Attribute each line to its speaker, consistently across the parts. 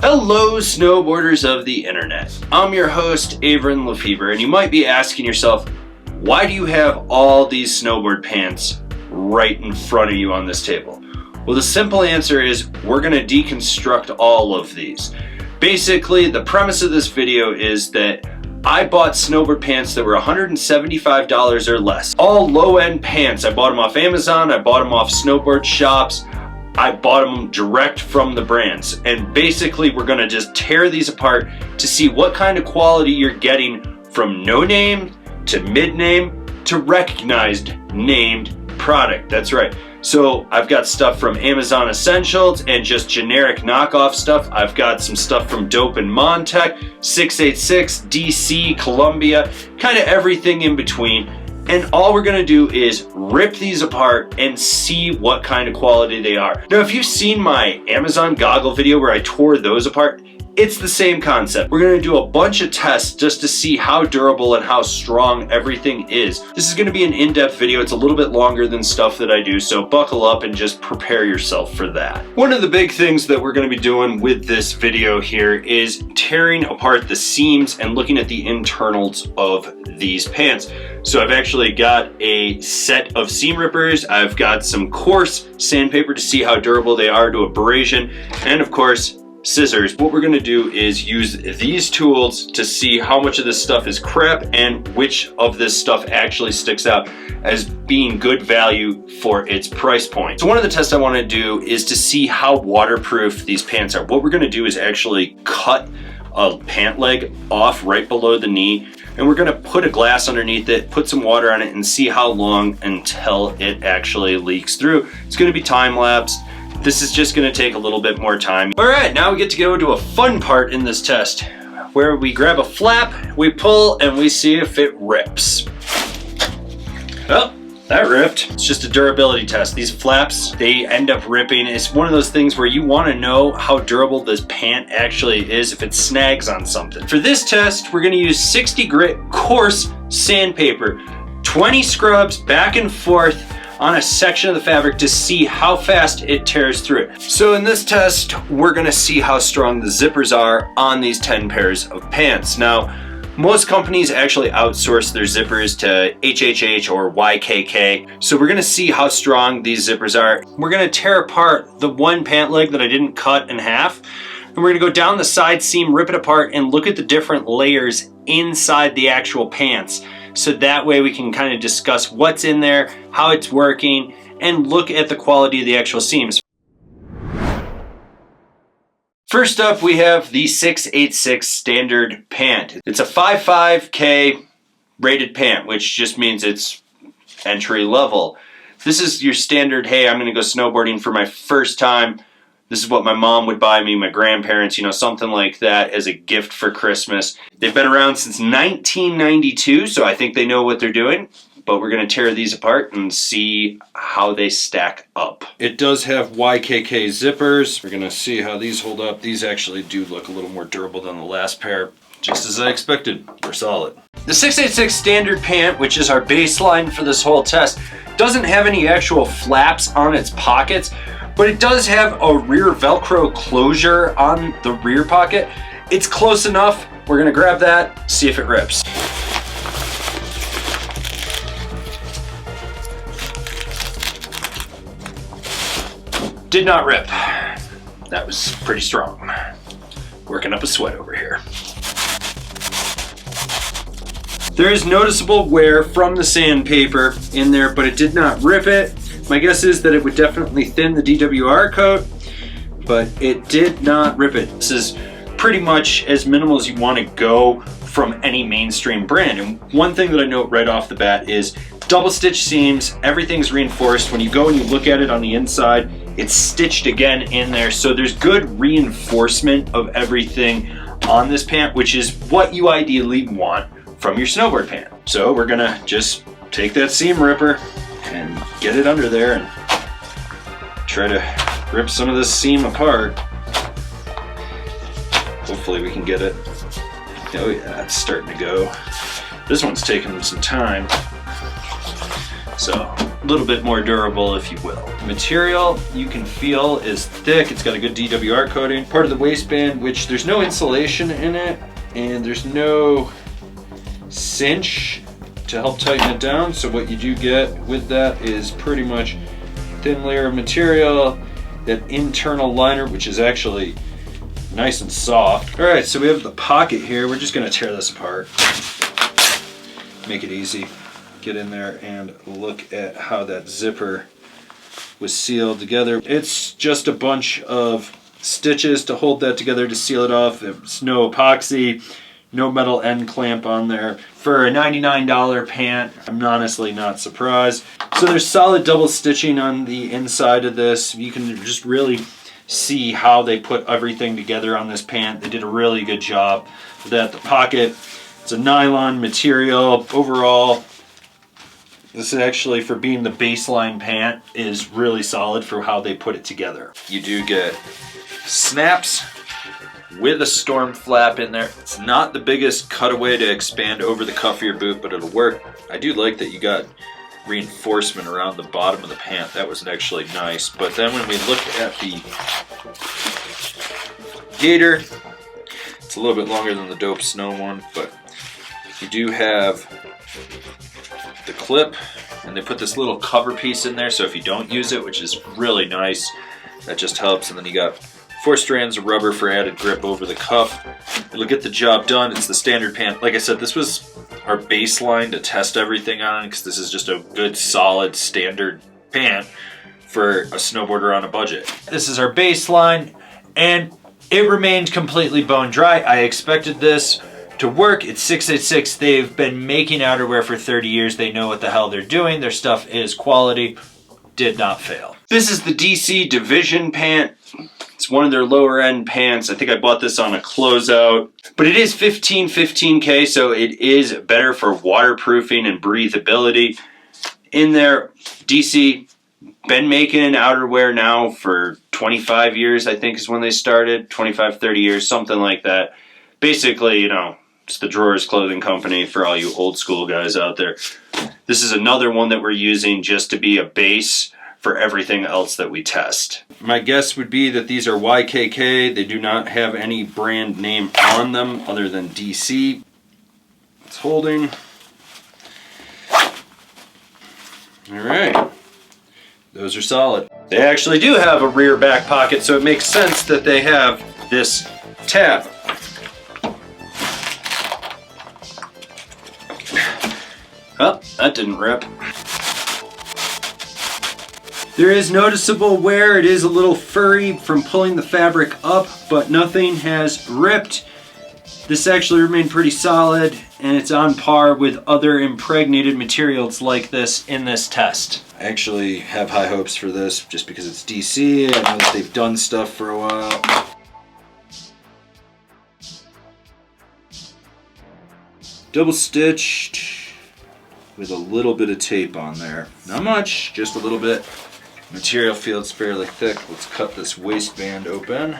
Speaker 1: Hello snowboarders of the internet. I'm your host Avran LeFeber, and you might be asking yourself, why do you have all these snowboard pants right in front of you on this table? Well, the simple answer is we're going to deconstruct all of these. Basically, the premise of this video is that I bought snowboard pants that were $175 or less. All low-end pants. I bought them off Amazon, I bought them off snowboard shops, I bought them direct from the brands. And basically we're gonna just tear these apart to see what kind of quality you're getting from no name to mid-name to recognized named product. That's right. So I've got stuff from Amazon Essentials and just generic knockoff stuff. I've got some stuff from Dope and Montech, 686, DC, Columbia, kind of everything in between. And all we're gonna do is rip these apart and see what kind of quality they are. Now, if you've seen my Amazon goggle video where I tore those apart, it's the same concept. We're gonna do a bunch of tests just to see how durable and how strong everything is. This is gonna be an in-depth video. It's a little bit longer than stuff that I do, so buckle up and just prepare yourself for that. One of the big things that we're gonna be doing with this video here is tearing apart the seams and looking at the internals of these pants. So I've actually got a set of seam rippers. I've got some coarse sandpaper to see how durable they are to abrasion, and of course, scissors. What we're gonna do is use these tools to see how much of this stuff is crap and which of this stuff actually sticks out as being good value for its price point. So one of the tests I wanna do is to see how waterproof these pants are. What we're gonna do is actually cut a pant leg off right below the knee, and we're gonna put a glass underneath it, put some water on it, and see how long until it actually leaks through. It's gonna be time-lapsed. This is just gonna take a little bit more time. All right, now we get to go to a fun part in this test where we grab a flap, we pull, and we see if it rips. Oh, that ripped. It's just a durability test. These flaps, they end up ripping. It's one of those things where you wanna know how durable this pant actually is if it snags on something. For this test, we're gonna use 60 grit coarse sandpaper, 20 scrubs back and forth on a section of the fabric to see how fast it tears through it. So in this test, we're gonna see how strong the zippers are on these 10 pairs of pants. Now, most companies actually outsource their zippers to HHH or YKK. So we're gonna see how strong these zippers are. We're gonna tear apart the one pant leg that I didn't cut in half, and we're gonna go down the side seam, rip it apart, and look at the different layers inside the actual pants. So that way we can kind of discuss what's in there, how it's working, and look at the quality of the actual seams. First up, we have the 686 Standard Pant. It's a 5.5K rated pant, which just means it's entry level. This is your standard, hey, I'm gonna go snowboarding for my first time. This is what my mom would buy me, my grandparents, you know, something like that as a gift for Christmas. They've been around since 1992, so I think they know what they're doing, but we're gonna tear these apart and see how they stack up. It does have YKK zippers. We're gonna see how these hold up. These actually do look a little more durable than the last pair. Just as I expected, they're solid. The 686 Standard Pant, which is our baseline for this whole test, doesn't have any actual flaps on its pockets, but it does have a rear Velcro closure on the rear pocket. It's close enough. We're gonna grab that, see if it rips. Did not rip. That was pretty strong. Working up a sweat over here. There is noticeable wear from the sandpaper in there, but it did not rip it. My guess is that it would definitely thin the DWR coat, but it did not rip it. This is pretty much as minimal as you want to go from any mainstream brand. And one thing that I note right off the bat is double stitch seams, everything's reinforced. When you go and you look at it on the inside, it's stitched again in there. So there's good reinforcement of everything on this pant, which is what you ideally want from your snowboard pant. So we're gonna just take that seam ripper and get it under there and try to rip some of this seam apart. Hopefully we can get it. Oh yeah, it's starting to go. This one's taking some time. So a little bit more durable, if you will. The material you can feel is thick. It's got a good DWR coating. Part of the waistband, which there's no insulation in it, and there's no cinch to help tighten it down. So what you do get with that is pretty much thin layer of material, that internal liner, which is actually nice and soft. All right, so we have the pocket here. We're just gonna tear this apart. Make it easy. Get in there and look at how that zipper was sealed together. It's just a bunch of stitches to hold that together to seal it off. There's no epoxy, no metal end clamp on there. For a $99 pant, I'm honestly not surprised. So there's solid double stitching on the inside of this. You can just really see how they put everything together on this pant. They did a really good job with that. The pocket, it's a nylon material. Overall, this is actually, for being the baseline pant, is really solid for how they put it together. You do get snaps with a storm flap in there. It's not the biggest cutaway to expand over the cuff of your boot, but it'll work. I do like that you got reinforcement around the bottom of the pant. That was actually nice. But then when we look at the gaiter, it's a little bit longer than the Dope Snow one, but you do have the clip, and they put this little cover piece in there, so if you don't use it, which is really nice, that just helps. And then you got 4 strands of rubber for added grip over the cuff. It'll get the job done. It's the Standard Pant. Like I said, this was our baseline to test everything on, because this is just a good, solid, standard pant for a snowboarder on a budget. This is our baseline, and it remained completely bone dry. I expected this to work. It's 686. They've been making outerwear for 30 years. They know what the hell they're doing. Their stuff is quality. Did not fail. This is the DC Division Pant. It's one of their lower end pants. I think I bought this on a closeout, but it is 15K, so it is better for waterproofing and breathability. In there, DC, been making outerwear now for 25 years, I think is when they started. 25, 30 years, something like that. Basically, you know, it's the Drawers Clothing Company for all you old school guys out there. This is another one that we're using just to be a base for everything else that we test. My guess would be that these are YKK. They do not have any brand name on them other than DC. It's holding. All right, those are solid. They actually do have a rear back pocket, so it makes sense that they have this tab. Oh, that didn't rip. There is noticeable wear. It is a little furry from pulling the fabric up, but nothing has ripped. This actually remained pretty solid, and it's on par with other impregnated materials like this in this test. I actually have high hopes for this just because it's DC. I know that they've done stuff for a while. Double stitched with a little bit of tape on there. Not much, just a little bit. Material feels fairly thick. Let's cut this waistband open.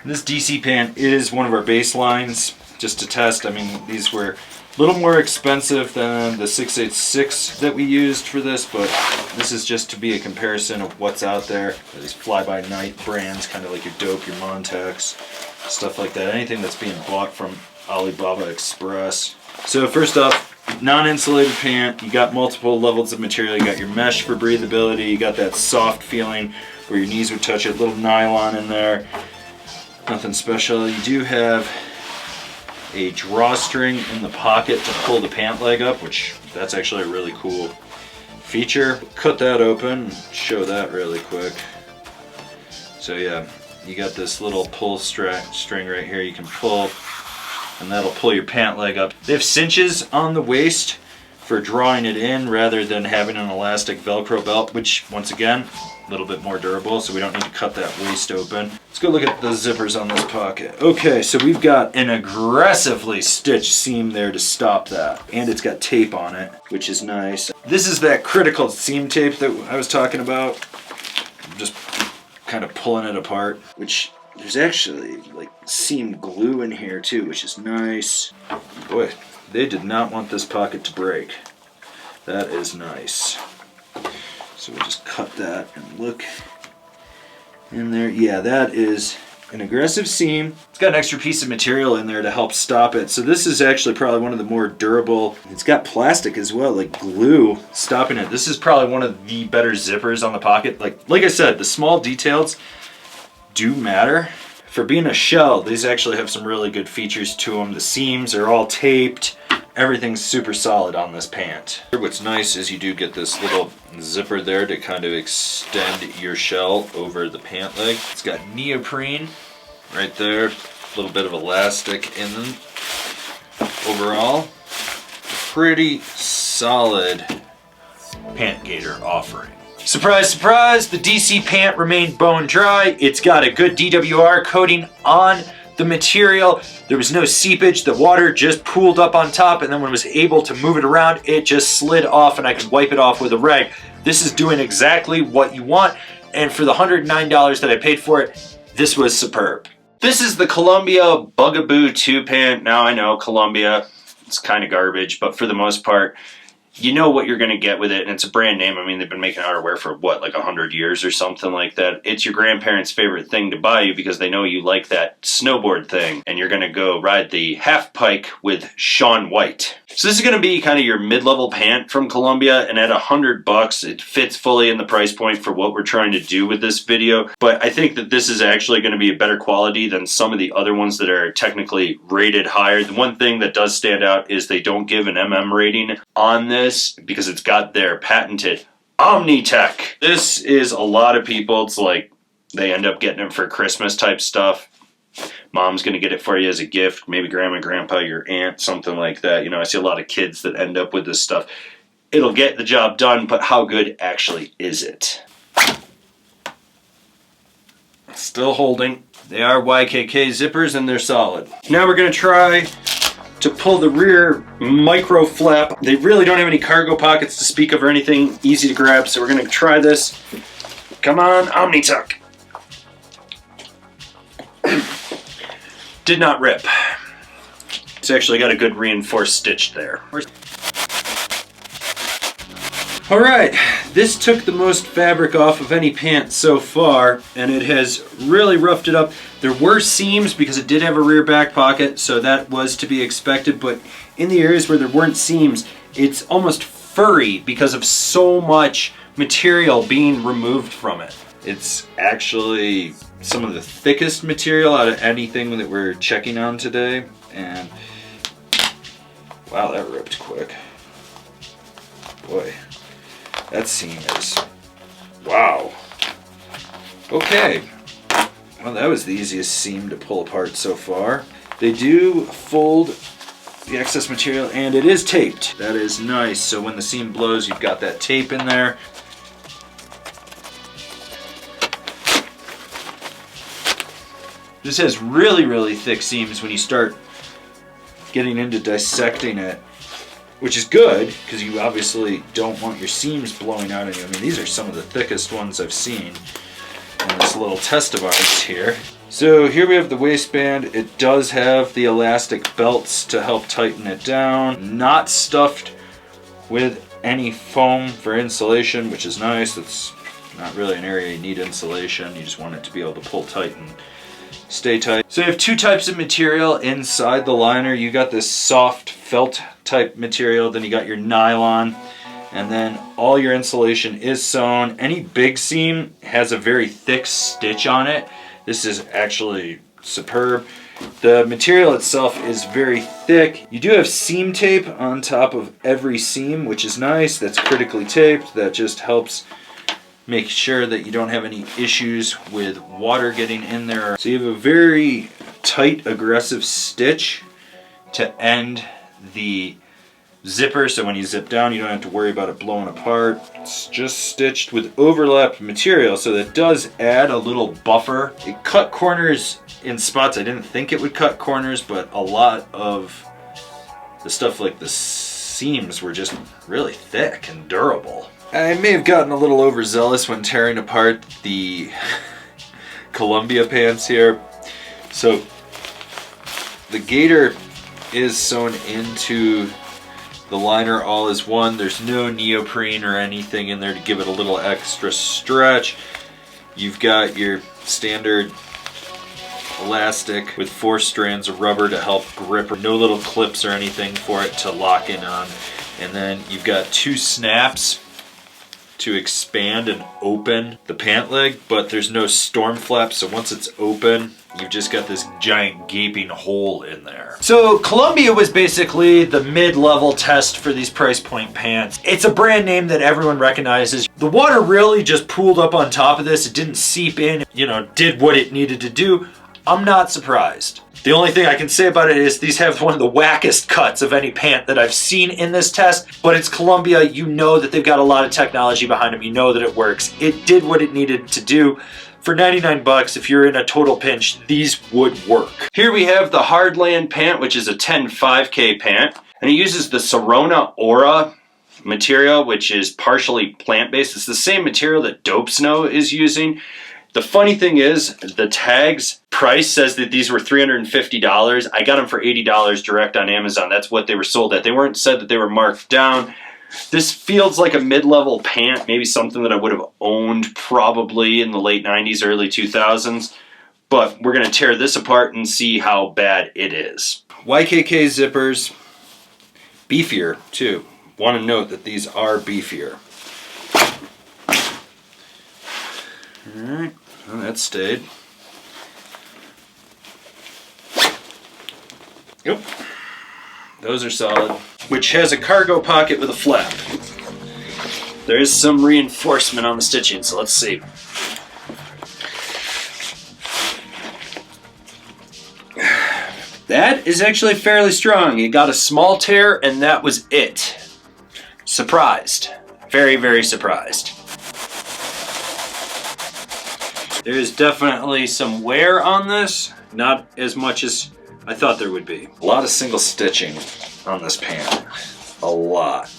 Speaker 1: This DC pant is one of our baselines, just to test. I mean, these were a little more expensive than the 686 that we used for this, but this is just to be a comparison of what's out there. These fly-by-night brands, kind of like your Dope, your Montex, stuff like that. Anything that's being bought from Alibaba Express. So first off, non-insulated pant. You got multiple levels of material. You got your mesh for breathability. You got that soft feeling where your knees would touch it. Little nylon in there. Nothing special. You do have a drawstring in the pocket to pull the pant leg up, which that's actually a really cool feature. Cut that open and show that really quick. So yeah, you got this little pull string right here you can pull, and that'll pull your pant leg up. They have cinches on the waist for drawing it in rather than having an elastic Velcro belt, which once again, a little bit more durable, so we don't need to cut that waist open. Let's go look at the zippers on this pocket. Okay, so we've got an aggressively stitched seam there to stop that, and it's got tape on it, which is nice. This is that critical seam tape that I was talking about. I'm just kind of pulling it apart, which there's actually like seam glue in here too, which is nice. Boy, they did not want this pocket to break.
Speaker 2: That is nice. So we'll just cut that and look in there. Yeah, that is an aggressive seam. It's got an extra piece of material in there to help stop it. So this is actually probably one of the more durable. It's got plastic as well, like glue stopping it. This is probably one of the better zippers on the pocket. Like I said, the small details do matter. For being a shell, these actually have some really good features to them. The seams are all taped. Everything's super solid on this pant. What's nice is you do get this little zipper there to kind of extend your shell over the pant leg. It's got neoprene right there, a little bit of elastic in them. Overall, pretty solid pant gaiter offering. Surprise, surprise, the DC pant remained bone dry. It's got a good DWR coating on the material. There was no seepage. The water just pooled up on top, and then when I was able to move it around, it just slid off and I could wipe it off with a rag. This is doing exactly what you want, and for the $109 that I paid for it, this was superb. This is the Columbia Bugaboo 2 pant. Now I know Columbia, it's kind of garbage, but for the most part, you know what you're going to get with it, and it's a brand name. I mean, they've been making outerwear for, what, like 100 years or something like that. It's your grandparents' favorite thing to buy you because they know you like that snowboard thing, and you're going to go ride the half pike with Shaun White. So this is going to be kind of your mid-level pant from Columbia, and at $100, it fits fully in the price point for what we're trying to do with this video. But I think that this is actually going to be a better quality than some of the other ones that are technically rated higher. The one thing that does stand out is they don't give an MM rating on this, because it's got their patented Omni-Tech. This is a lot of people, it's like they end up getting it for Christmas type stuff. Mom's gonna get it for you as a gift, maybe grandma, grandpa, your aunt, something like that. You know, I see a lot of kids that end up with this stuff. It'll get the job done, but how good actually is it? Still holding. They are Ykk zippers and they're solid. Now we're gonna try to pull the rear micro flap. They really don't have any cargo pockets to speak of or anything easy to grab, so we're gonna try this. Come on, Omni-Tuck. Did not rip. It's actually got a good reinforced stitch there. All right, this took the most fabric off of any pant so far, and it has really roughed it up. There were seams because it did have a rear back pocket, so that was to be expected, but in the areas where there weren't seams, it's almost furry because of so much material being removed from it. It's actually some of the thickest material out of anything that we're checking on today, and wow, that ripped quick. Boy. That seam is, wow. Okay, well that was the easiest seam to pull apart so far. They do fold the excess material and it is taped. That is nice, so when the seam blows you've got that tape in there. This has really, really thick seams when you start getting into dissecting it, which is good because you obviously don't want your seams blowing out on you. I mean, these are some of the thickest ones I've seen in this little test of ours here. So here we have the waistband. It does have the elastic belts to help tighten it down. Not stuffed with any foam for insulation, which is nice. That's not really an area you need insulation. You just want it to be able to pull tight and stay tight. So you have two types of material inside the liner. You got this soft felt type material, then you got your nylon, and then all your insulation is sewn. Any big seam has a very thick stitch on it. This is actually superb. The material itself is very thick. You do have seam tape on top of every seam, which is nice. That's critically taped. That just helps make sure that you don't have any issues with water getting in there. So you have a very tight, aggressive stitch to end the zipper, so when you zip down you don't have to worry about it blowing apart. It's just stitched with overlapped material, so that does add a little buffer. It cut corners in spots I didn't think it would cut corners, but a lot of the stuff like the seams were just really thick and durable. I may have gotten a little overzealous when tearing apart the Columbia pants here. So the gaiter is sewn into The liner all is one. There's no neoprene or anything in there to give it a little extra stretch. You've got your standard elastic with 4 strands of rubber to help grip. No little clips or anything for it to lock in on. And then you've got 2 snaps to expand and open the pant leg, but there's no storm flap, so once it's open, you've just got this giant gaping hole in there. So Columbia was basically the mid-level test for these price point pants. It's a brand name that everyone recognizes. The water really just pooled up on top of this. It didn't seep in, you know, did what it needed to do. I'm not surprised. The only thing I can say about it is these have one of the wackest cuts of any pant that I've seen in this test, but it's Columbia. You know that they've got a lot of technology behind them. You know that it works. It did what it needed to do. For 99 bucks, if you're in a total pinch, these would work.
Speaker 1: Here we have the Harlan Pant, which is a 10.5K pant, and it uses the Sorona Aura material, which is partially plant-based. It's the same material that Dope Snow is using. The funny thing is, the tag's price says that these were $350. I got them for $80 direct on Amazon. That's what they were sold at. They weren't said that they were marked down. This feels like a mid-level pant, maybe something that I would have owned probably in the late 90s, early 2000s. But we're going to tear this apart and see how bad it is.
Speaker 2: Ykk Zippers, beefier too. Want to note that these are beefier. Alright, well, that stayed. Yep, those are solid. Which has a cargo pocket with a flap.
Speaker 1: There is some reinforcement on the stitching, so let's see. That is actually fairly strong. It got a small tear and that was it. Surprised. Very, very surprised. There's definitely some wear on this, not as much as I thought there would be.
Speaker 2: A lot of single stitching on this pant. A lot.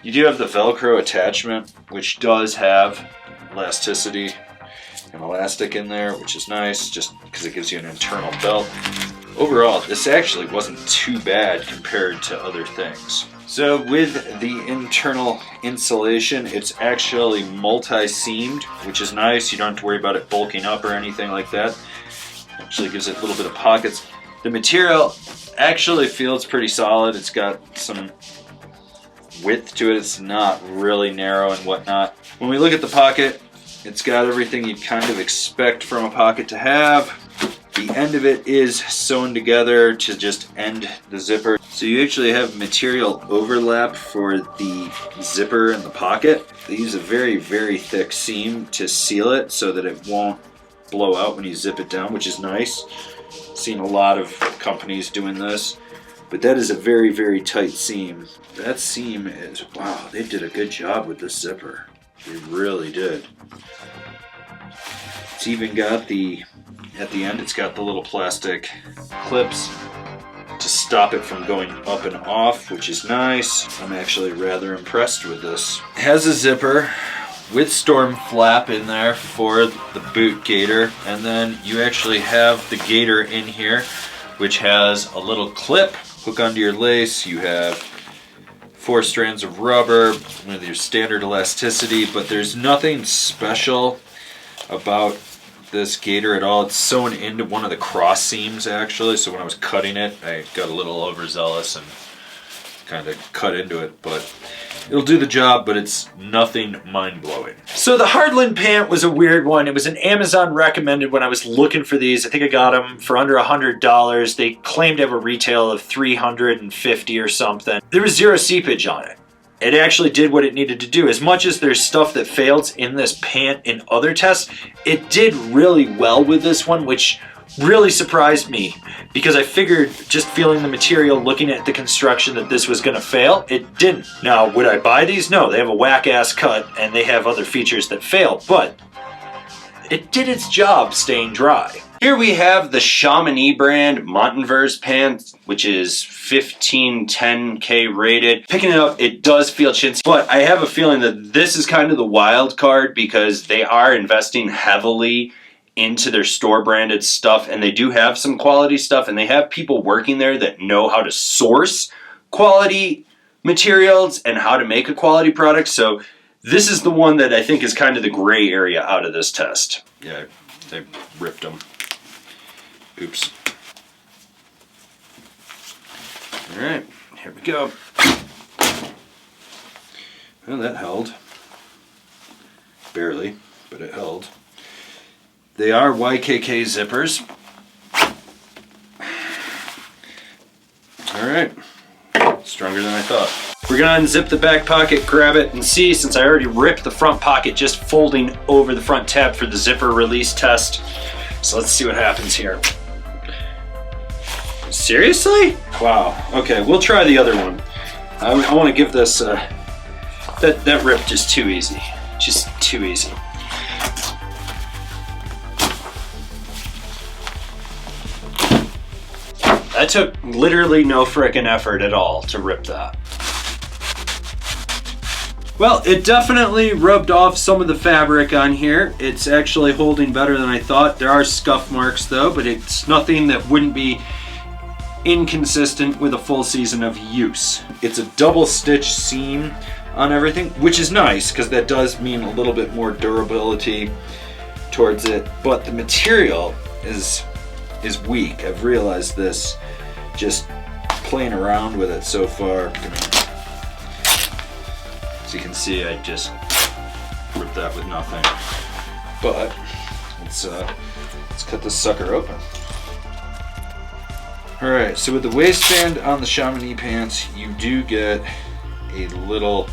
Speaker 2: You do have the Velcro attachment, which does have elasticity and elastic in there, which is nice, just because it gives you an internal belt. Overall, this actually wasn't too bad compared to other things. So with the internal insulation, it's actually multi-seamed, which is nice. You don't have to worry about it bulking up or anything like that. Actually gives it a little bit of pockets. The material actually feels pretty solid. It's got some width to it. It's not really narrow and whatnot. When we look at the pocket, it's got everything you'd kind of expect from a pocket to have. The end of it is sewn together to just end the zipper. So you actually have material overlap for the zipper and the pocket. They use a very, very thick seam to seal it so that it won't blow out when you zip it down, which is nice. Seen a lot of companies doing this, but that is a very, very tight seam. That seam is, wow, they did a good job with this zipper. They really did. It's even got the, at the end, it's got the little plastic clips to stop it from going up and off, which is nice. I'm actually rather impressed with this. It has a zipper with storm flap in there for the boot gaiter, and then you actually have the gaiter in here, which has a little clip, hook onto your lace. You have 4 strands of rubber with your standard elasticity, but there's nothing special about this gaiter at all. It's sewn into one of the cross seams actually, so when I was cutting it I got a little overzealous and kind of cut into it, but it'll do the job, but it's nothing mind-blowing.
Speaker 1: So the Harlan Pant was a weird one. It was an Amazon recommended when I was looking for these. I think I got them for under $100. They claimed to have a retail of $350 or something. There was 0 seepage on it. It actually did what it needed to do. As much as there's stuff that fails in this pant in other tests, it did really well with this one, which really surprised me because I figured, just feeling the material, looking at the construction, that this was going to fail. It didn't. Now, would I buy these? No, they have a whack-ass cut and they have other features that fail, but it did its job staying dry. Here we have the Shamany brand Mountainverse pant, which is 1510K rated. Picking it up, it does feel chintzy, but I have a feeling that this is kind of the wild card because they are investing heavily into their store branded stuff, and they do have some quality stuff, and they have people working there that know how to source quality materials and how to make a quality product. So this is the one that I think is kind of the gray area out of this test. Yeah, they ripped them. Oops. All right, here we go. Well, that held. Barely, but it held. They are Ykk zippers. All right, stronger than I thought. We're gonna unzip the back pocket, grab it, and see, since I already ripped the front pocket just folding over the front tab for the zipper release test. So let's see what happens here. Seriously? Wow, okay, we'll try the other one. I wanna give this, that rip just too easy. Just too easy. That took literally no frickin' effort at all to rip that. Well, it definitely rubbed off some of the fabric on here. It's actually holding better than I thought. There are scuff marks though, but it's nothing that wouldn't be inconsistent with a full season of use. It's a double stitch seam on everything, which is nice because that does mean a little bit more durability towards it, but the material is weak. I've realized this just playing around with it so far. As you can see, I just ripped that with nothing. But let's cut this sucker open. All right, so with the waistband on the Shamany pants, you do get a little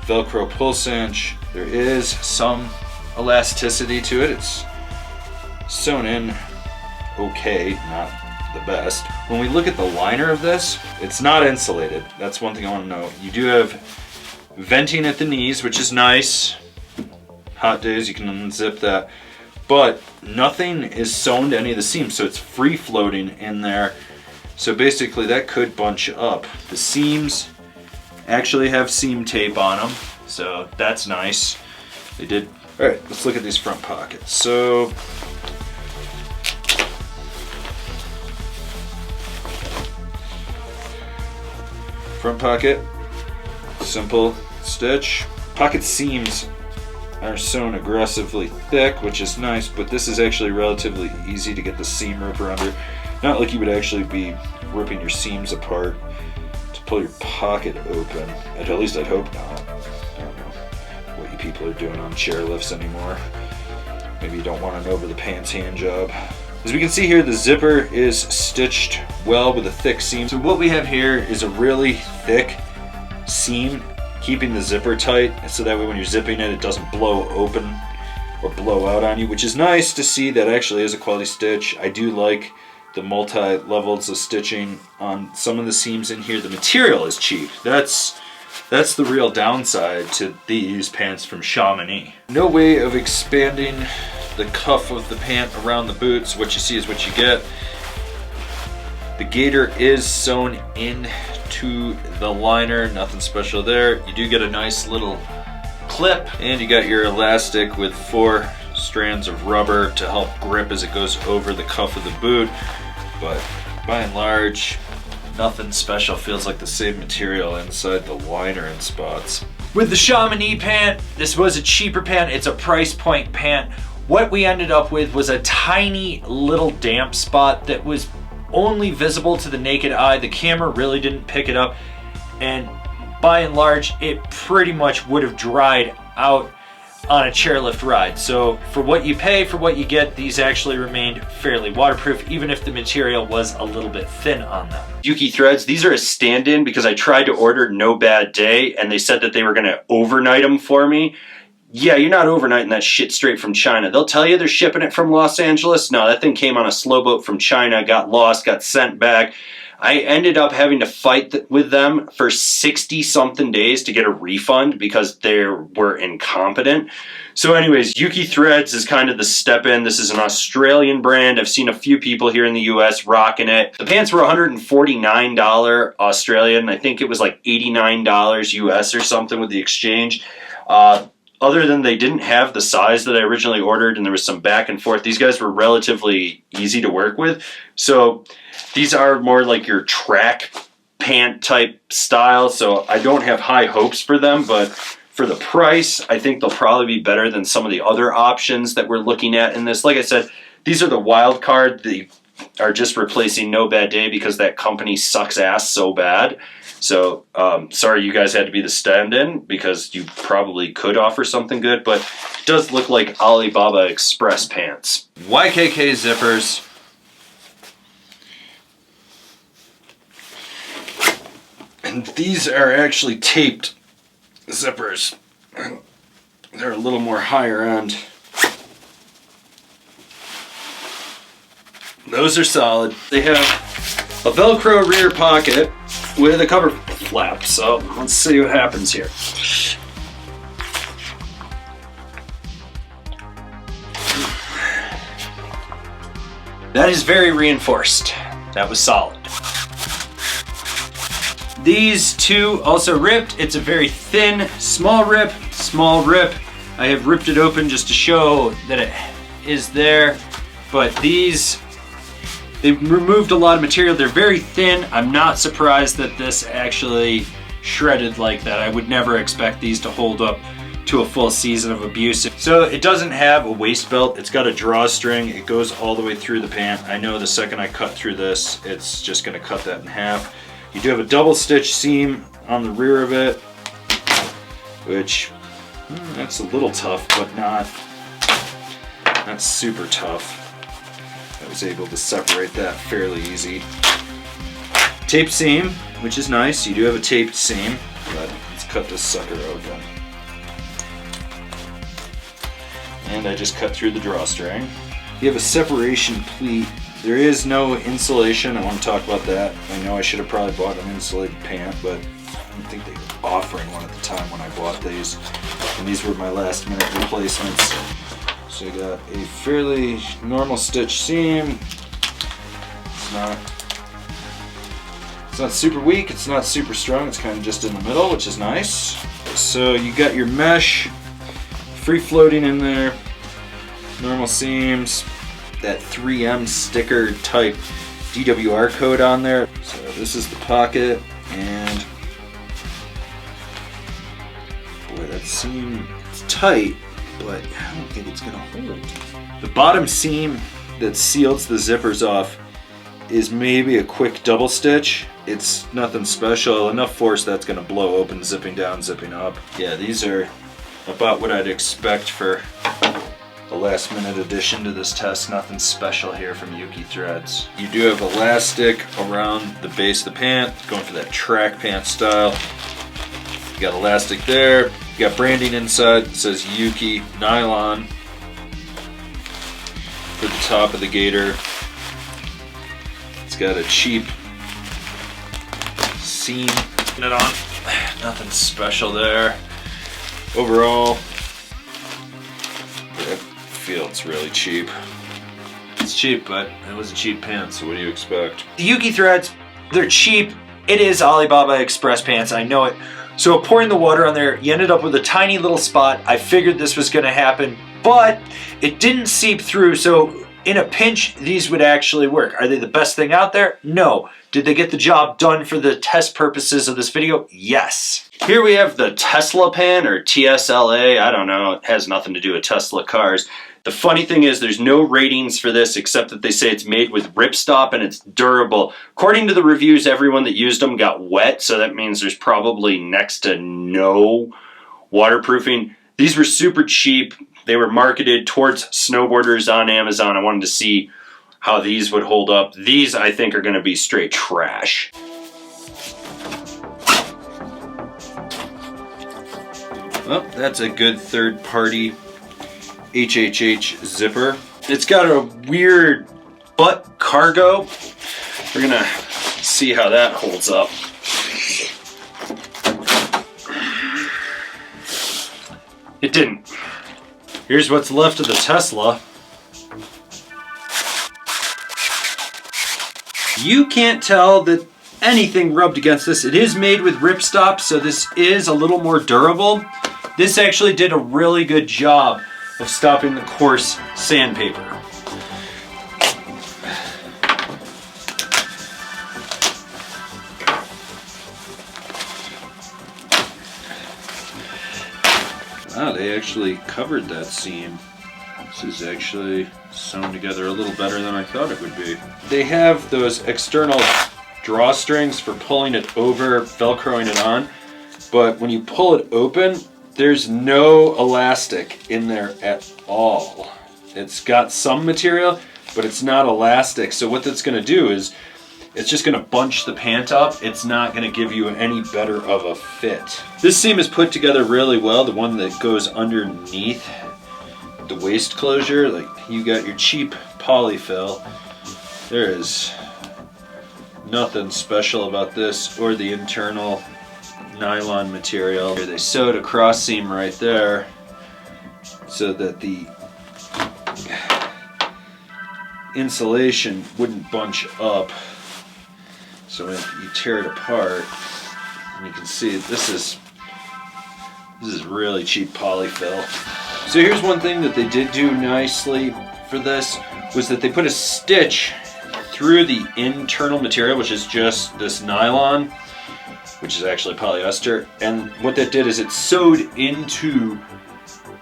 Speaker 1: Velcro pull cinch. There is some elasticity to it. It's sewn in okay, not the best. When we look at the liner of this, it's not insulated. That's one thing I want to know. You do have venting at the knees, which is nice. Hot days, you can unzip that. But nothing is sewn to any of the seams, so it's free floating in there. So basically that could bunch up. The seams actually have seam tape on them, so that's nice. They did. All right, let's look at these front pockets. So front pocket, simple stitch. Pocket seams are sewn aggressively thick, which is nice, but this is actually relatively easy to get the seam ripper under. Not like you would actually be ripping your seams apart to pull your pocket open. At least I'd hope not. I don't know what you people are doing on chairlifts anymore. Maybe you don't want an over the pants hand job. As we can see here, the zipper is stitched well with a thick seam. So what we have here is a really thick seam keeping the zipper tight, so that way when you're zipping it, it doesn't blow open or blow out on you, which is nice to see. That actually is a quality stitch. I do like the multi-levels of stitching on some of the seams in here. The material is cheap. That's the real downside to these pants from Shamany. No way of expanding the cuff of the pant around the boots. What you see is what you get. The gaiter is sewn into the liner, nothing special there. You do get a nice little clip, and you got your elastic with 4 strands of rubber to help grip as it goes over the cuff of the boot. But by and large, nothing special. Feels like the same material inside the liner in spots. With the Shamany pant, this was a cheaper pant. It's a price point pant. What we ended up with was a tiny little damp spot that was only visible to the naked eye. The camera really didn't pick it up, and by and large, it pretty much would have dried out on a chairlift ride. So for what you pay, for what you get, these actually remained fairly waterproof, even if the material was a little bit thin on them. Yuki Threads, these are a stand-in because I tried to order No Bad Day, and they said that they were gonna overnight them for me. Yeah, you're not overnighting that shit straight from China. They'll tell you they're shipping it from Los Angeles. No, that thing came on a slow boat from China, got lost, got sent back. I ended up having to fight with them for 60-something days to get a refund because they were incompetent. So anyways, Yuki Threads is kind of the step in. This is an Australian brand. I've seen a few people here in the US rocking it. The pants were $149 Australian. I think it was like $89 US or something with the exchange. other than they didn't have the size that I originally ordered and there was some back and forth, these guys were relatively easy to work with. So these are more like your track pant type style, so I don't have high hopes for them, but for the price, I think they'll probably be better than some of the other options that we're looking at in this. Like I said, these are the wild card. They are just replacing No Bad Day because that company sucks ass so bad. So sorry you guys had to be the stand-in, because you probably could offer something good, but it does look like Alibaba Express pants.
Speaker 2: Ykk Zippers. And these are actually taped zippers. They're a little more higher end. Those are solid. They have a Velcro rear pocket with a cover flap, so let's see what happens here.
Speaker 1: That is very reinforced. That was solid.
Speaker 2: These two also ripped. It's a very thin, small rip. I have ripped it open just to show that it is there. But these, they've removed a lot of material. They're very thin. I'm not surprised that this actually shredded like that. I would never expect these to hold up to a full season of abuse. So it doesn't have a waist belt. It's got a drawstring. It goes all the way through the pant. I know the second I cut through this, it's just gonna cut that in half. You do have a double stitch seam on the rear of it, which that's a little tough, but not super tough. I was able to separate that fairly easy. Tape seam, which is nice. You do have a taped seam, but let's cut this sucker open. And I just cut through the drawstring. You have a separation pleat. There is no insulation. I want to talk about that. I know I should have probably bought an insulated pant, but I don't think they were offering one at the time when I bought these. And these were my last minute replacements. So I got a fairly normal stitch seam. It's not super weak, it's not super strong, it's kind of just in the middle, which is nice. So you got your mesh free floating in there, normal seams, that 3M sticker type DWR code on there. So this is the pocket, and boy, that seam, it's tight, but I don't think it's gonna hold. The bottom seam that seals the zippers off is maybe a quick double stitch. It's nothing special, enough force that's gonna blow open, zipping down, zipping up. Yeah, these are about what I'd expect for the last minute addition to this test. Nothing special here from Yuki Threads. You do have elastic around the base of the pant, going for that track pant style. You got elastic there. You got branding inside. It says Yuki nylon for the top of the gaiter. It's got a cheap seam in it on. Nothing special there. Overall, I feel it's really cheap. It's cheap, but it was a cheap pant, so what do you expect?
Speaker 3: The Yuki Threads, they're cheap. It is Alibaba Express pants, I know it. So pouring the water on there, you ended up with a tiny little spot. I figured this was gonna happen, but it didn't seep through, so in a pinch, these would actually work. Are they the best thing out there? No. Did they get the job done for the test purposes of this video? Yes.
Speaker 1: Here we have the Tesla Pant, or TSLA, I don't know, it has nothing to do with Tesla cars. The funny thing is there's no ratings for this except that they say it's made with ripstop and it's durable. According to the reviews, everyone that used them got wet, so that means there's probably next to no waterproofing. These were super cheap. They were marketed towards snowboarders on Amazon. I wanted to see how these would hold up. These, I think, are gonna be straight trash.
Speaker 2: Well, that's a good third-party HHH zipper. It's got a weird butt cargo.
Speaker 1: We're gonna see how that holds up. It didn't.
Speaker 2: Here's what's left of the Tesla. You can't tell that anything rubbed against this. It is made with ripstop, so this is a little more durable
Speaker 3: This actually did a really good job of stopping the coarse sandpaper.
Speaker 2: Wow, they actually covered that seam. This is actually sewn together a little better than I thought it would be. They have those external drawstrings for pulling it over, velcroing it on, but when you pull it open, there's no elastic in there at all. It's got some material, but it's not elastic. So what that's gonna do is, it's just gonna bunch the pant up. It's not gonna give you any better of a fit. This seam is put together really well, the one that goes underneath the waist closure. Like, you got your cheap polyfill. There is nothing special about this or the internal nylon material. Here they sewed a cross seam right there so that the insulation wouldn't bunch up. So when you tear it apart, and you can see this is really cheap polyfill. So here's one thing that they did do nicely for this, was that they put a stitch through the internal material, which is just this nylon, which is actually polyester. And what that did is it sewed into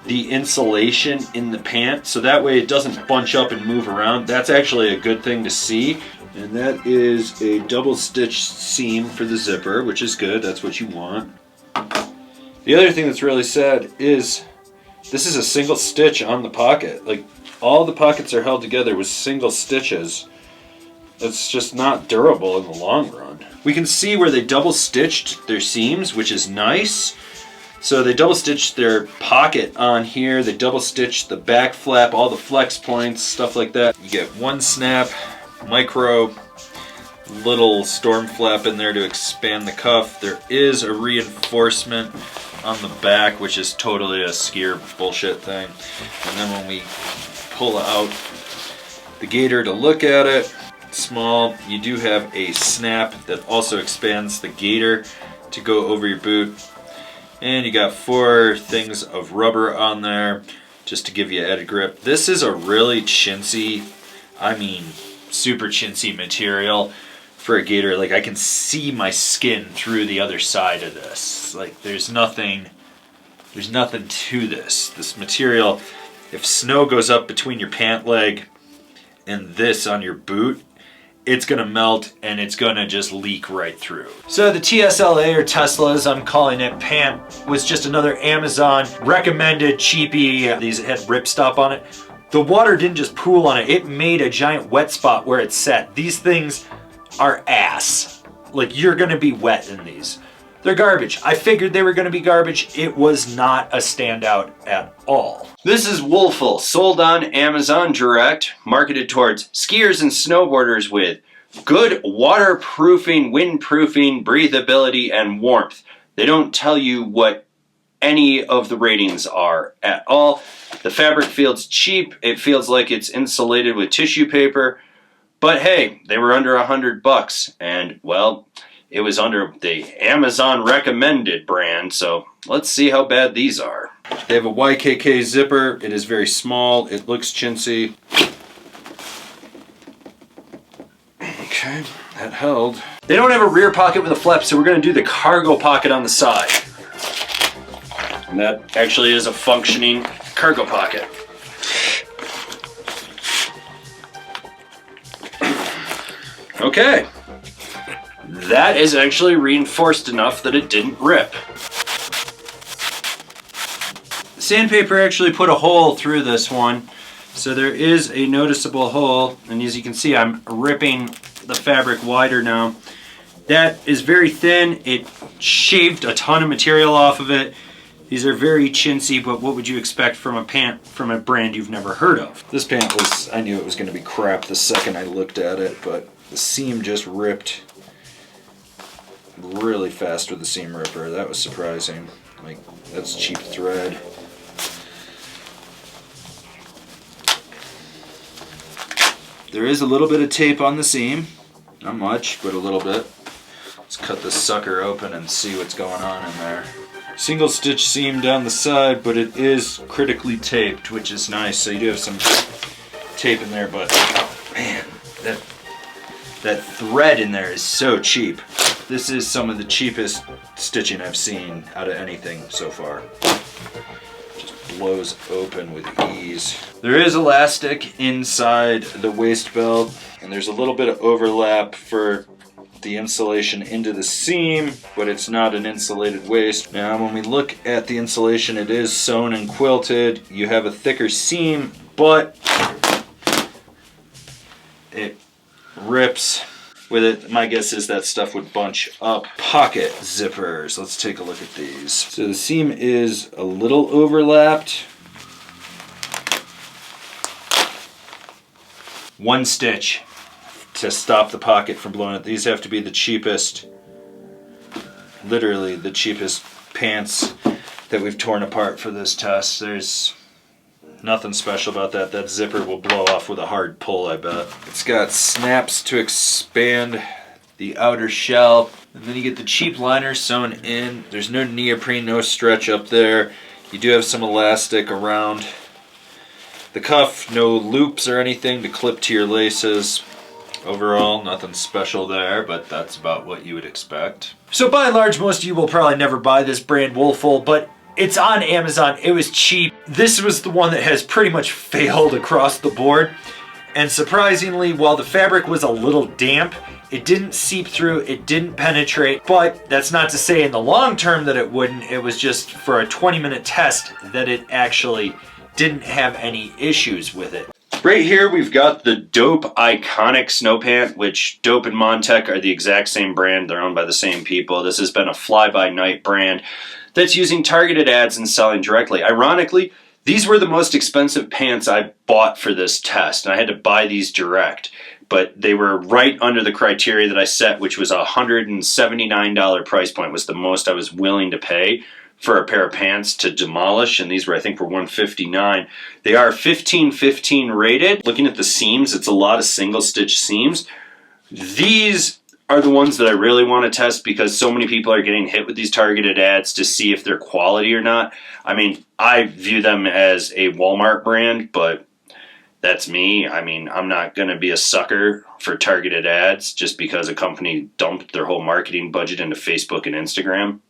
Speaker 2: the insulation in the pant, so that way it doesn't bunch up and move around. That's actually a good thing to see. And that is a double stitch seam for the zipper, which is good, that's what you want. The other thing that's really sad is this is a single stitch on the pocket. Like, all the pockets are held together with single stitches. It's just not durable in the long run. We can see where they double stitched their seams, which is nice. So they double stitched their pocket on here, they double stitched the back flap, all the flex points, stuff like that. You get one snap, micro little storm flap in there to expand the cuff. There is a reinforcement on the back, which is totally a skier bullshit thing. And then when we pull out the gaiter to look at it, small, you do have a snap that also expands the gaiter to go over your boot. And you got 4 things of rubber on there just to give you added grip. This is a really chintzy, I mean super chintzy material for a gaiter. Like, I can see my skin through the other side of this. Like, there's nothing to this. This material, if snow goes up between your pant leg and this on your boot, it's gonna melt and it's gonna just leak right through. So the TSLA, or Tesla as I'm calling it, pant was just another Amazon recommended cheapie. These had ripstop on it. The water didn't just pool on it, it made a giant wet spot where it sat. These things are ass. Like, you're gonna be wet in these. They're garbage. I figured they were gonna be garbage. It was not a standout at all.
Speaker 1: This is Woolful, sold on Amazon Direct, marketed towards skiers and snowboarders with good waterproofing, windproofing, breathability, and warmth. They don't tell you what any of the ratings are at all. The fabric feels cheap. It feels like it's insulated with tissue paper. But hey, they were under $100, and well, it was under the Amazon recommended brand, so let's see how bad these are.
Speaker 2: They have a Ykk zipper. It is very small. It looks chintzy. Okay, that held.
Speaker 1: They don't have a rear pocket with a flap, so we're going to do the cargo pocket on the side. And that actually is a functioning cargo pocket. Okay. That is actually reinforced enough that it didn't rip.
Speaker 3: Sandpaper actually put a hole through this one, so there is a noticeable hole, and as you can see, I'm ripping the fabric wider now. That is very thin. It shaved a ton of material off of it. These are very chintzy, but what would you expect from a pant from a brand you've never heard of?
Speaker 2: This pant was, I knew it was going to be crap the second I looked at it, but the seam just ripped really fast with the seam ripper. That was surprising. Like, that's cheap thread. There is a little bit of tape on the seam. Not much, but a little bit. Let's cut this sucker open and see what's going on in there. single stitch seam down the side, but it is critically taped, which is nice. So you do have some tape in there, but man, that thread in there is so cheap. This is some of the cheapest stitching I've seen out of anything so far. Just blows open with ease. There is elastic inside the waist belt, and there's a little bit of overlap for the insulation into the seam, but it's not an insulated waist. Now, when we look at the insulation, it is sewn and quilted. You have a thicker seam, but it rips with it. My guess is that stuff would bunch up. Pocket zippers. Let's take a look at these. So the seam is a little overlapped. One stitch to stop the pocket from blowing it. These have to be the cheapest, literally the cheapest pants that we've torn apart for this test. There's nothing special about that. That zipper will blow off with a hard pull, I bet. It's got snaps to expand the outer shell. And then you get the cheap liner sewn in. There's no neoprene, no stretch up there. You do have some elastic around the cuff. No loops or anything to clip to your laces. Overall, nothing special there, but that's about what you would expect.
Speaker 3: So by and large, most of you will probably never buy this brand Woolful, but it's on Amazon. It was cheap. This was the one that has pretty much failed across the board. And surprisingly, while the fabric was a little damp, it didn't seep through, it didn't penetrate, but that's not to say in the long term that it wouldn't. It was just for a 20-minute test that it actually didn't have any issues with it.
Speaker 1: Right here we've got the Dope Iconic Snow Pant, which Dope and Montec are the exact same brand. They're owned by the same people. This has been a fly-by-night brand that's using targeted ads and selling directly. Ironically, these were the most expensive pants I bought for this test, and I had to buy these direct. But they were right under the criteria that I set, which was a $179 price point, was the most I was willing to pay for a pair of pants to demolish, and these were, I think, were $159. They are 15-15 rated. Looking at the seams, it's a lot of single stitch seams. These are the ones that I really want to test because so many people are getting hit with these targeted ads to see if they're quality or not. I mean, I view them as a Walmart brand, but that's me. I mean, I'm not going to be a sucker for targeted ads just because a company dumped their whole marketing budget into Facebook and Instagram,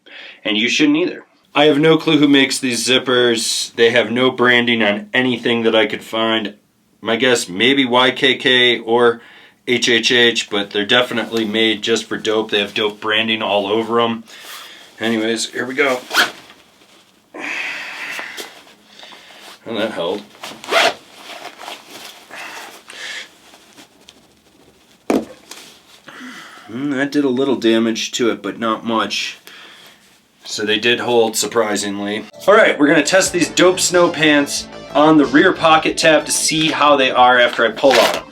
Speaker 1: and you shouldn't either. I have no clue who makes these zippers. They have no branding on anything that I could find. My guess, maybe YKK or HHH, but they're definitely made just for Dope. They have Dope branding all over them. Anyways, here we go. And that held. That did a little damage to it, but not much. So they did hold, surprisingly. All right, we're gonna test these Dope snow pants on the rear pocket tab to see how they are after I pull on them.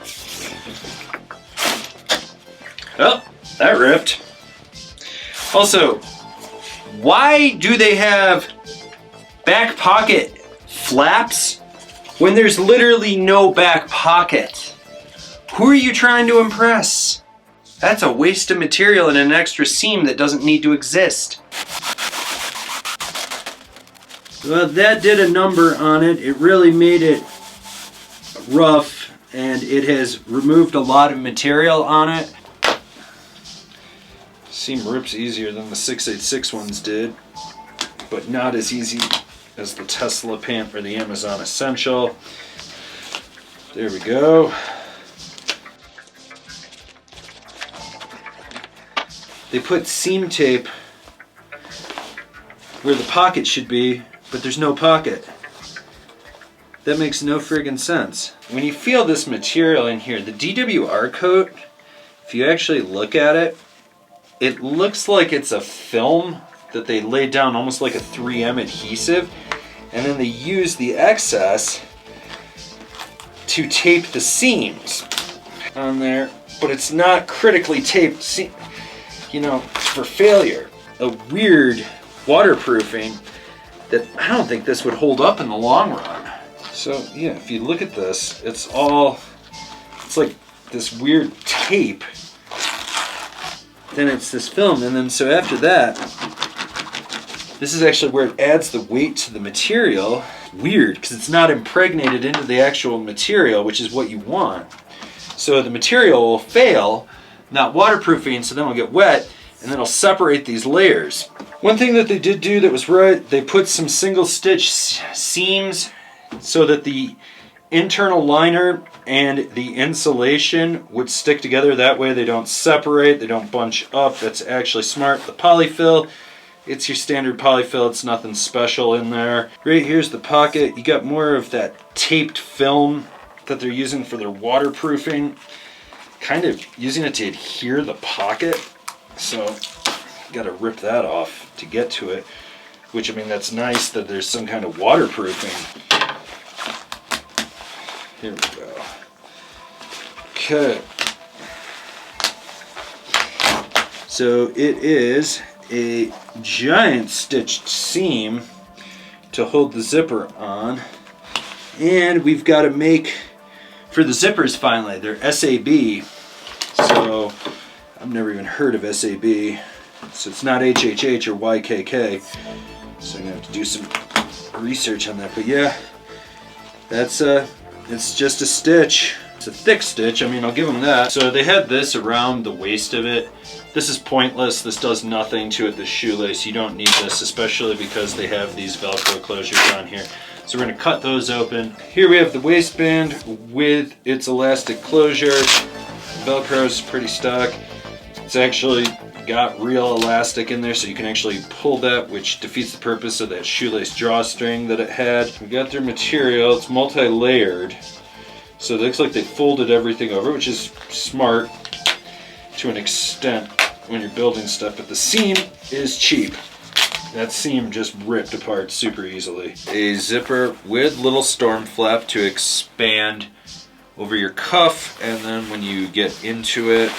Speaker 1: Oh, that ripped. Also, why do they have back pocket flaps when there's literally no back pocket? Who are you trying to impress? That's a waste of material and an extra seam that doesn't need to exist. Well, that did a number on it. It really made it rough, and it has removed a lot of material on it.
Speaker 2: Seam rips easier than the 686 ones did, but not as easy as the Tesla Pant or the Amazon Essential. There we go. They put seam tape where the pocket should be, but there's no pocket. That makes no friggin' sense. When you feel this material in here, the DWR coat, if you actually look at it, it looks like it's a film that they laid down almost like a 3M adhesive, and then they use the excess to tape the seams on there, but it's not critically taped, you know, for failure. A weird waterproofing that I don't think this would hold up in the long run. So yeah, if you look at this, it's like this weird tape, then it's this film, and then so after that, This is actually where it adds the weight to the material. Weird, because it's not impregnated into the actual material, which is what you want. So the material will fail, not waterproofing, so then it'll get wet, and then it'll separate these layers. One thing that they did do that was right, they put some single stitch seams so that the internal liner and the insulation would stick together. That way they don't separate, they don't bunch up. That's actually smart. The polyfill, it's your standard polyfill. It's nothing special in there. Right here's the pocket. You got more of that taped film that they're using for their waterproofing. Kind of using it to adhere the pocket. So you got to rip that off to get to it. Which, I mean, that's nice that there's some kind of waterproofing. Here we go. Okay. So it is a giant stitched seam to hold the zipper on. And we've got to make, for the zippers finally, they're SAB. So I've never even heard of SAB. So it's not HHH or YKK. So I'm going to have to do some research on that. But yeah, that's it's just a stitch. It's a thick stitch, I mean, I'll give them that. So they had this around the waist of it. This is pointless, this does nothing to it, the shoelace. You don't need this, especially because they have these Velcro closures on here. So we're gonna cut those open. Here we have the waistband with its elastic closure. Velcro's pretty stuck. It's actually got real elastic in there, so you can actually pull that, which defeats the purpose of that shoelace drawstring that it had. We got their material, it's multi-layered. So it looks like they folded everything over, which is smart to an extent when you're building stuff, but the seam is cheap. That seam just ripped apart super easily. A zipper with little storm flap to expand over your cuff, and then when you get into it,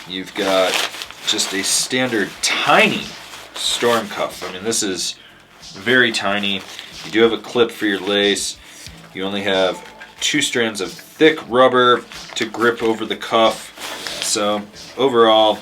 Speaker 2: you've got just a standard tiny storm cuff. I mean, this is very tiny. You do have a clip for your lace. You only have 2 strands of thick rubber to grip over the cuff. So overall,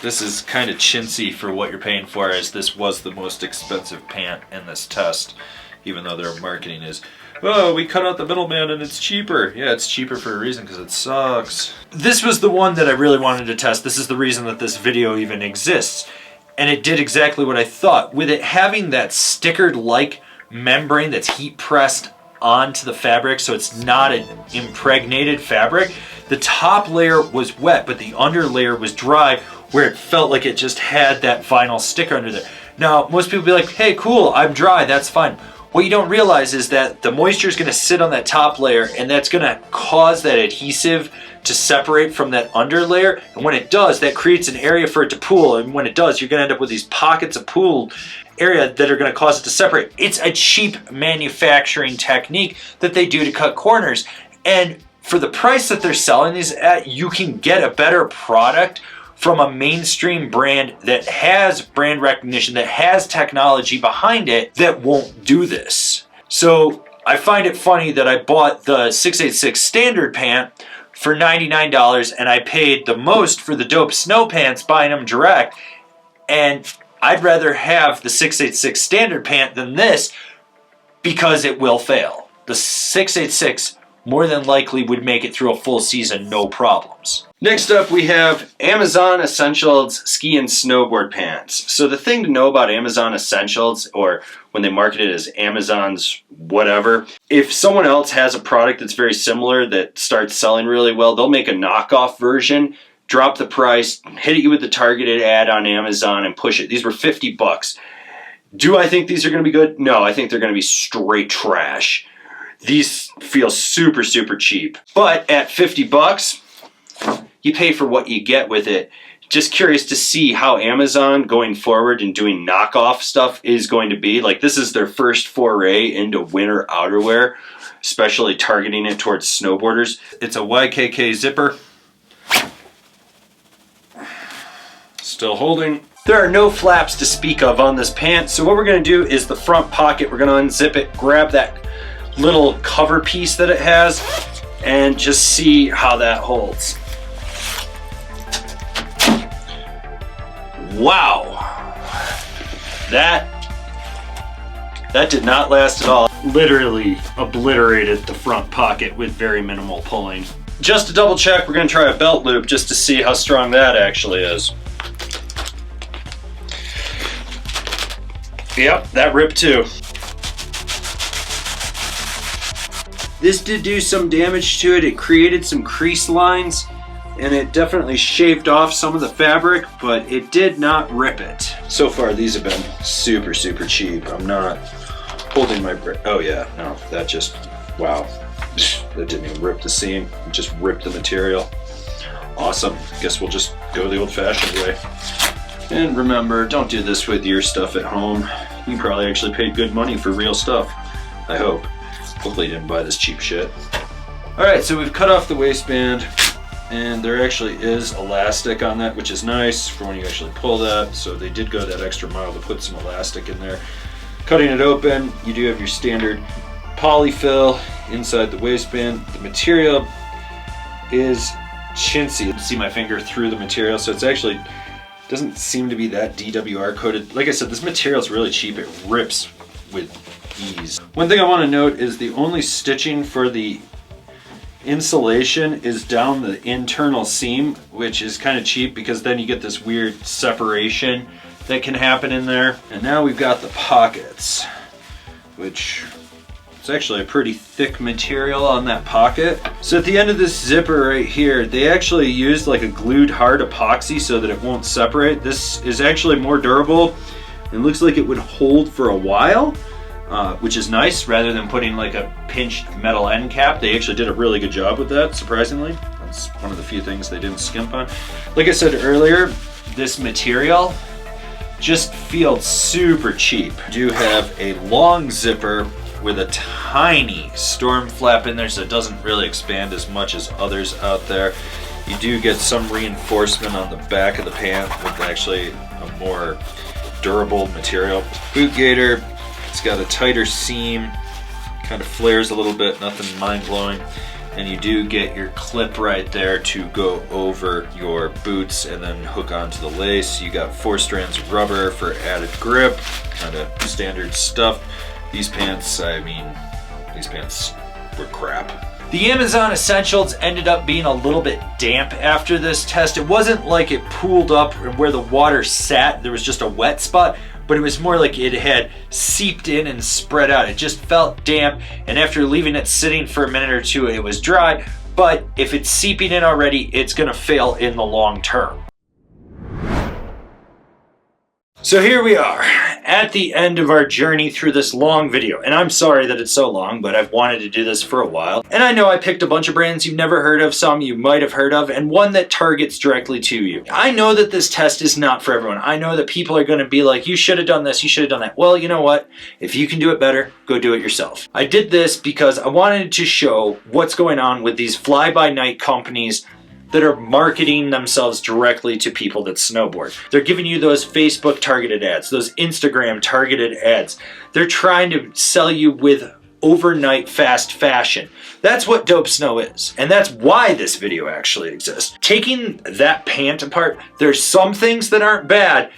Speaker 2: this is kind of chintzy for what you're paying for, as this was the most expensive pant in this test, even though their marketing is, oh, we cut out the middleman and it's cheaper. Yeah, it's cheaper for a reason, because it sucks. This was the one that I really wanted to test. This is the reason that this video even exists. And it did exactly what I thought. With it having that stickered-like membrane that's heat pressed onto the fabric, so it's not an impregnated fabric, the top layer was wet, but the under layer was dry, where it felt like it just had that vinyl sticker under there. Now, most people be like, hey, cool, I'm dry, that's fine. What you don't realize is that the moisture is going to sit on that top layer, and that's going to cause that adhesive to separate from that under layer. And when it does, that creates an area for it to pool. And when it does, you're going to end up with these pockets of pool area that are going to cause it to separate. It's a cheap manufacturing technique that they do to cut corners. And for the price that they're selling these at, you can get a better product from a mainstream brand that has brand recognition, that has technology behind it, that won't do this. So I find it funny that I bought the 686 Standard Pant for $99, and I paid the most for the dope snow pants buying them direct, and I'd rather have the 686 Standard Pant than this, because it will fail. The 686 more than likely would make it through a full season, no problems.
Speaker 1: Next up, we have Amazon Essentials Ski and Snowboard Pants. So the thing to know about Amazon Essentials, or when they market it as Amazon's whatever, if someone else has a product that's very similar that starts selling really well, they'll make a knockoff version, drop the price, hit you with the targeted ad on Amazon, and push it. These were $50. Do I think these are going to be good? No, I think they're going to be straight trash. These feel super, super cheap. But at $50, you pay for what you get with it. Just curious to see how Amazon going forward and doing knockoff stuff is going to be. Like, this is their first foray into winter outerwear, especially targeting it towards snowboarders.
Speaker 2: It's a Ykk zipper. Still holding.
Speaker 1: There are no flaps to speak of on this pant, so what we're going to do is the front pocket, we're going to unzip it, grab that little cover piece that it has, and just see how that holds. Wow, That did not last at all. Literally obliterated the front pocket with very minimal pulling. Just to double check, we're gonna try a belt loop just to see how strong that actually is. Yep, that ripped too. This did do some damage to it. It created some crease lines and it definitely shaved off some of the fabric, but it did not rip it. So far, these have been super, super cheap. I'm not holding my breath. Oh yeah, no, that just, wow. That didn't even rip the seam, it just ripped the material. Awesome, guess we'll just go the old-fashioned way. And remember, don't do this with your stuff at home. You probably actually paid good money for real stuff, I hope. Hopefully you didn't buy this cheap shit. All right, so we've cut off the waistband, and there actually is elastic on that, which is nice for when you actually pull that. So they did go that extra mile to put some elastic in there. Cutting it open, you do have your standard polyfill inside the waistband. The material is chintzy. See my finger through the material, so it's actually doesn't seem to be that DWR coated. Like I said, this material is really cheap. It rips with ease. One thing I want to note is the only stitching for the insulation is down the internal seam, which is kind of cheap because then you get this weird separation that can happen in there. And now we've got the pockets, which it's actually a pretty thick material on that pocket. So at the end of this zipper right here, they actually used like a glued hard epoxy so that it won't separate. This is actually more durable and looks like it would hold for a while, which is nice, rather than putting like a pinched metal end cap. They actually did a really good job with that, surprisingly. That's one of the few things they didn't skimp on. Like I said earlier, this material just feels super cheap. You do have a long zipper with a tiny storm flap in there, so it doesn't really expand as much as others out there. You do get some reinforcement on the back of the pant with actually a more durable material. Boot gaiter, it's got a tighter seam, kind of flares a little bit, nothing mind-blowing. And you do get your clip right there to go over your boots and then hook onto the lace. You got 4 strands of rubber for added grip, kind of standard stuff. These pants, I mean, these pants were crap. The Amazon Essentials ended up being a little bit damp after this test. It wasn't like it pooled up where the water sat, there was just a wet spot, but it was more like it had seeped in and spread out. It just felt damp, and after leaving it sitting for a minute or two, it was dry, but if it's seeping in already, it's gonna fail in the long term. So here we are at the end of our journey through this long video, and I'm sorry that it's so long, but I've wanted to do this for a while. And I know I picked a bunch of brands you've never heard of, some you might have heard of, and one that targets directly to you. I know that this test is not for everyone. I know that people are going to be like, you should have done this, you should have done that. Well, you know what? If you can do it better, go do it yourself. I did this because I wanted to show what's going on with these fly-by-night companies that are marketing themselves directly to people that snowboard. They're giving you those Facebook targeted ads, those Instagram targeted ads. They're trying to sell you with overnight fast fashion. That's what Dope Snow is, and that's why this video actually exists. Taking that pant apart, there's some things that aren't bad,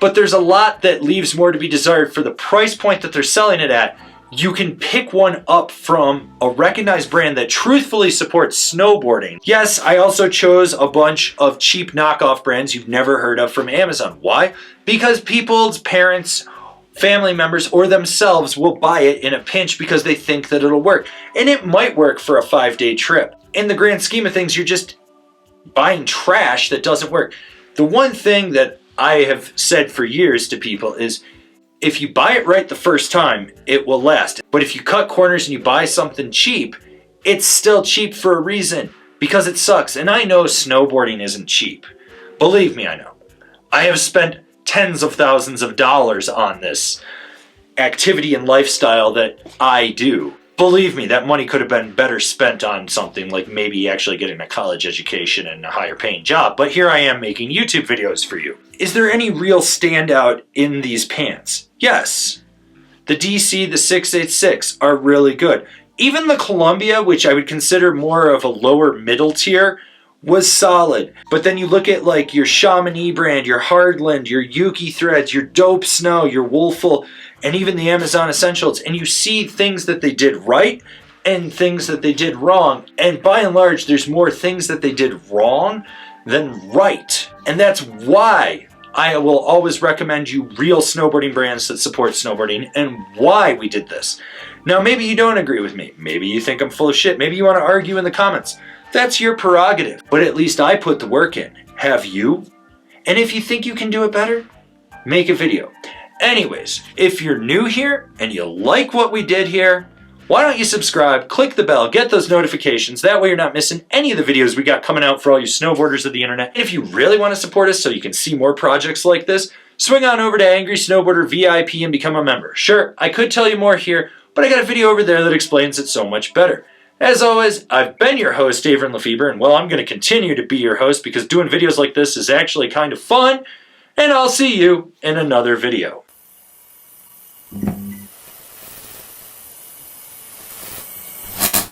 Speaker 1: but there's a lot that leaves more to be desired for the price point that they're selling it at. You can pick one up from a recognized brand that truthfully supports snowboarding. Yes, I also chose a bunch of cheap knockoff brands you've never heard of from Amazon. Why? Because people's parents, family members, or themselves will buy it in a pinch because they think that it'll work. And it might work for a 5-day trip. In the grand scheme of things, you're just buying trash that doesn't work. The one thing that I have said for years to people is, if you buy it right the first time, it will last. But if you cut corners and you buy something cheap, it's still cheap for a reason, because it sucks. And I know snowboarding isn't cheap. Believe me, I know. I have spent tens of thousands of dollars on this activity and lifestyle that I do. Believe me, that money could have been better spent on something like maybe actually getting a college education and a higher paying job. But here I am making YouTube videos for you. Is there any real standout in these pants? Yes. The DC, the 686 are really good. Even the Columbia, which I would consider more of a lower middle tier,
Speaker 3: was solid. But then you look at like your Shamany brand, your Harlan, your Yuki Threads, your Dope Snow, your Woolful, and even the Amazon Essentials, and you see things that they did right and things that they did wrong. And by and large, there's more things that they did wrong than right. And that's why I will always recommend you real snowboarding brands that support snowboarding and why we did this. Now, maybe you don't agree with me. Maybe you think I'm full of shit. Maybe you want to argue in the comments. That's your prerogative. But at least I put the work in. Have you? And if you think you can do it better, make a video. Anyways, if you're new here and you like what we did here, why don't you subscribe, click the bell, get those notifications. That way you're not missing any of the videos we got coming out for all you snowboarders of the internet. And if you really want to support us so you can see more projects like this, swing on over to Angry Snowboarder VIP and become a member. Sure, I could tell you more here, but I got a video over there that explains it so much better. As always, I've been your host, Avran LeFeber, and well, I'm going to continue to be your host because doing videos like this is actually kind of fun, and I'll see you in another video.